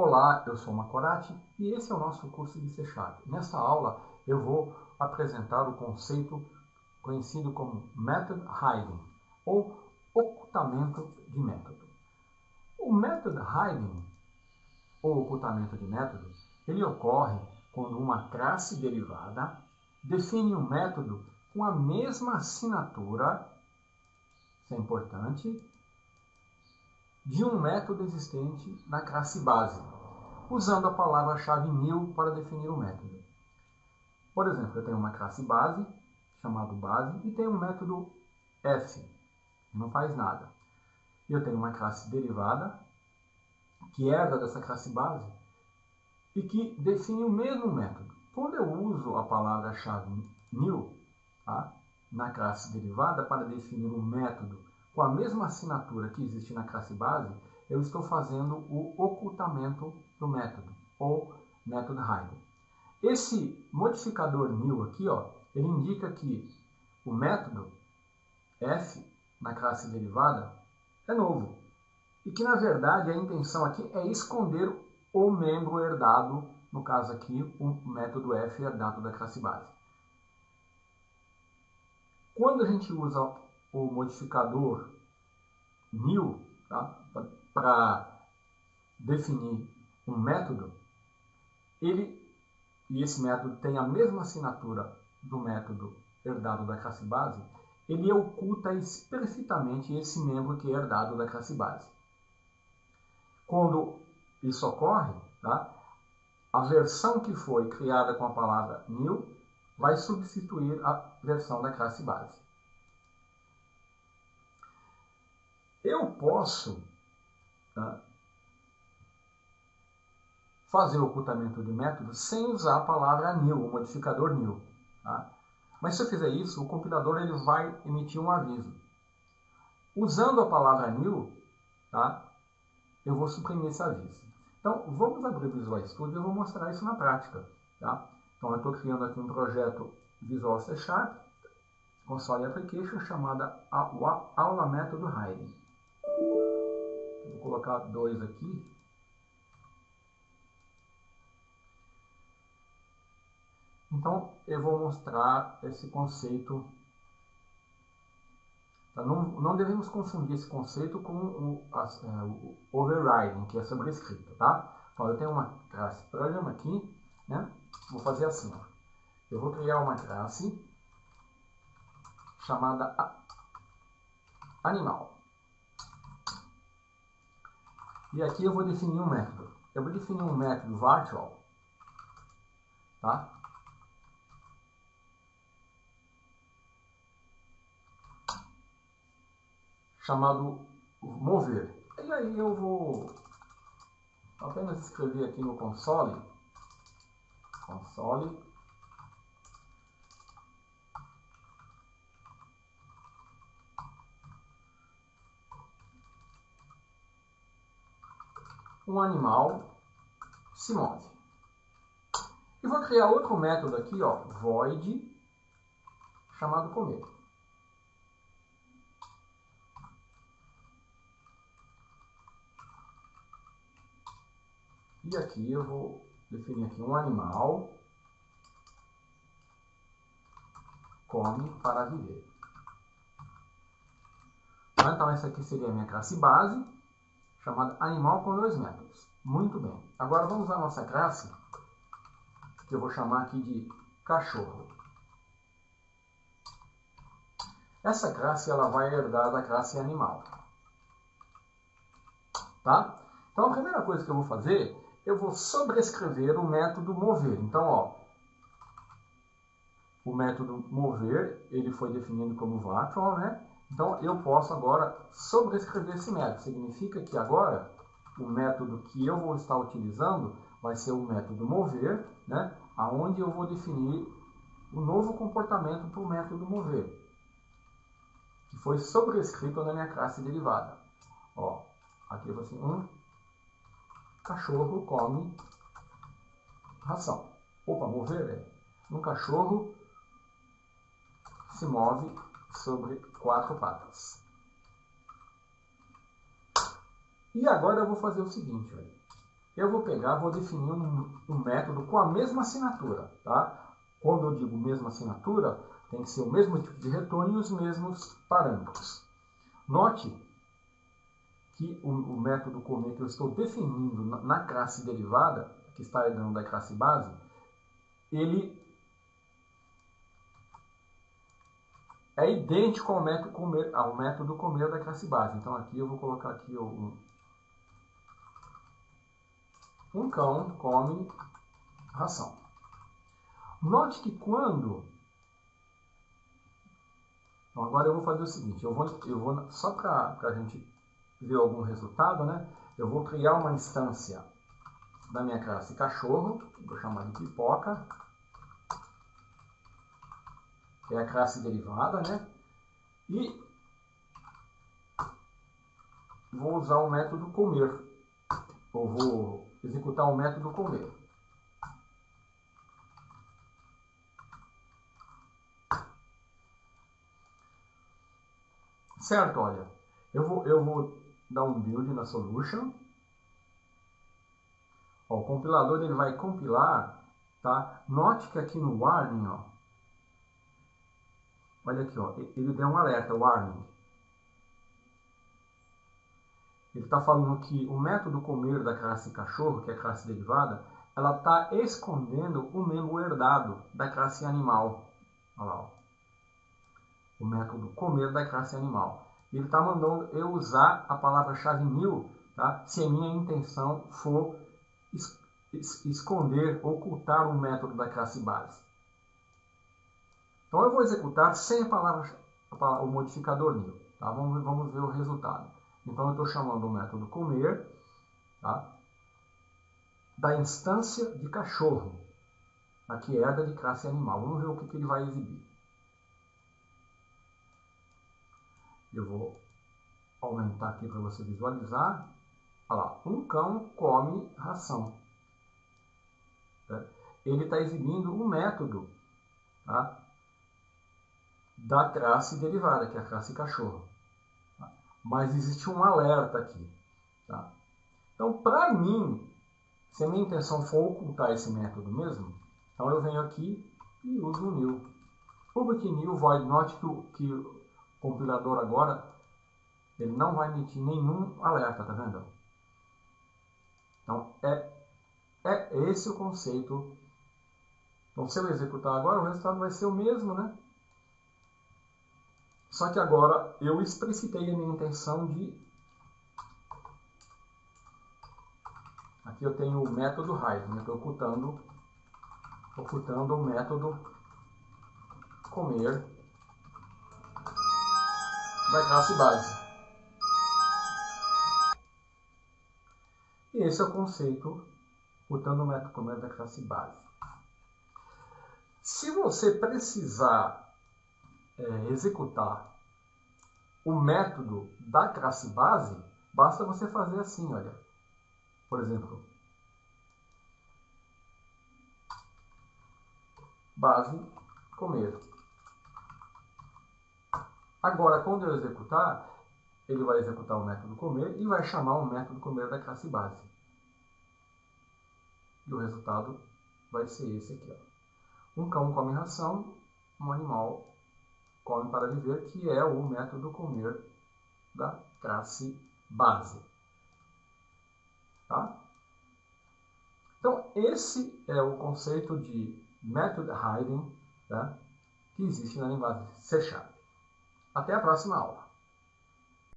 Olá, eu sou Macorati e esse é o nosso curso de C#. Nesta aula eu vou apresentar o conceito conhecido como Method Hiding, ou ocultamento de método. O Method Hiding, ou ocultamento de método, ele ocorre quando uma classe derivada define um método com a mesma assinatura, isso é importante, de um método existente na classe base, usando a palavra-chave new para definir o método. Por exemplo, eu tenho uma classe base, chamado base, e tenho um método f, que não faz nada. E eu tenho uma classe derivada, que herda dessa classe base, e que define o mesmo método. Quando eu uso a palavra-chave new, tá, na classe derivada para definir um método com a mesma assinatura que existe na classe base, eu estou fazendo o ocultamento do método, ou method hiding. Esse modificador new aqui, ó, ele indica que o método f na classe derivada é novo. E que, na verdade, a intenção aqui é esconder o membro herdado, no caso aqui, o método f herdado da classe base. Quando a gente usa o modificador new, tá, para definir um método, e esse método tem a mesma assinatura do método herdado da classe base, ele oculta explicitamente esse membro que é herdado da classe base. Quando isso ocorre, tá, a versão que foi criada com a palavra new vai substituir a versão da classe base. Eu posso, tá, fazer o ocultamento de método sem usar a palavra new, o modificador new. Tá? Mas se eu fizer isso, o compilador ele vai emitir um aviso. Usando a palavra new, tá, eu vou suprimir esse aviso. Então, vamos abrir o Visual Studio e eu vou mostrar isso na prática. Tá? Então, eu estou criando aqui um projeto Visual C#, Console Application, chamada Aula Método Hiding. Vou colocar 2 aqui. Então, eu vou mostrar esse conceito. Não devemos confundir esse conceito com o overriding, que é sobrescrito, tá? Então, eu tenho uma classe program aqui, né? Vou fazer assim, ó. Eu vou criar uma classe chamada animal. E aqui eu vou definir um método. Eu vou definir um método virtual, tá? Chamado mover. E aí eu vou apenas escrever aqui no console, um animal se move. E vou criar outro método aqui, ó, void, chamado comer. E aqui eu vou definir aqui um animal come para viver. Então essa aqui seria a minha classe base, chamada animal com 2 métodos. Muito bem. Agora vamos à nossa classe, que eu vou chamar aqui de cachorro. Essa classe ela vai herdar da classe animal. Tá? Então a primeira coisa que eu vou fazer, eu vou sobrescrever o método mover. Então, ó, o método mover, ele foi definido como virtual, né? Então eu posso agora sobrescrever esse método. Significa que agora o método que eu vou estar utilizando vai ser o método mover, né? Aonde eu vou definir o novo comportamento para o método mover, que foi sobrescrito na minha classe derivada. Ó, aqui eu vou assim, um cachorro come ração. Opa, mover é um cachorro se move sobre 4 patas. E agora eu vou fazer o seguinte, olha. eu vou pegar, vou definir um método com a mesma assinatura, tá? Quando eu digo mesma assinatura, tem que ser o mesmo tipo de retorno e os mesmos parâmetros. Note que o método comer que eu estou definindo na classe derivada, que está herdando da classe base, ele é idêntico ao método comer da classe base. Então aqui eu vou colocar aqui um cão come ração. Note que quando... Então agora eu vou fazer o seguinte, eu vou só para a gente ver algum resultado, né? Eu vou criar uma instância da minha classe cachorro, vou chamar de pipoca, que é a classe derivada, né? E vou usar o método comer, ou vou executar o método comer. Certo, olha, eu vou dar um build na solution. Ó, o compilador ele vai compilar, tá? Note que aqui no warning, ó, olha aqui, ó, ele deu um alerta, warning. Ele está falando que o método comer da classe cachorro, que é a classe derivada, ela está escondendo o membro herdado da classe animal. Olha lá, ó. O método comer da classe animal. Ele está mandando eu usar a palavra-chave new, tá? Se a minha intenção for esconder, ocultar o método da classe base. Então eu vou executar sem o modificador new. Tá? Vamos ver o resultado. Então eu estou chamando o método comer, tá? Da instância de cachorro, aqui herda de classe animal. Vamos ver o que ele vai exibir. Eu vou aumentar aqui para você visualizar. Olha lá, um cão come ração. Ele está exibindo um método, tá? Da classe derivada, que é a classe cachorro. Tá? Mas existe um alerta aqui. Tá? Então, para mim, se a minha intenção for ocultar esse método mesmo, então eu venho aqui e uso o new. Public new void. Note que o compilador agora ele não vai emitir nenhum alerta, tá vendo? Então, é esse o conceito. Então, se eu executar agora, o resultado vai ser o mesmo, né? Só que agora eu explicitei a minha intenção de... Aqui eu tenho o método hide, né? Estou ocultando o método comer da classe base. E esse é o conceito, ocultando o método comer da classe base. Se você precisar executar o método da classe base, basta você fazer assim, olha. Por exemplo, base comer. Agora, quando eu executar, ele vai executar o método comer e vai chamar o método comer da classe base. E o resultado vai ser esse aqui, ó. Um cão come ração, um animal come para viver, que é o método comer da classe base. Tá? Então, esse é o conceito de method hiding, tá? Que existe na linguagem C#. Até a próxima aula.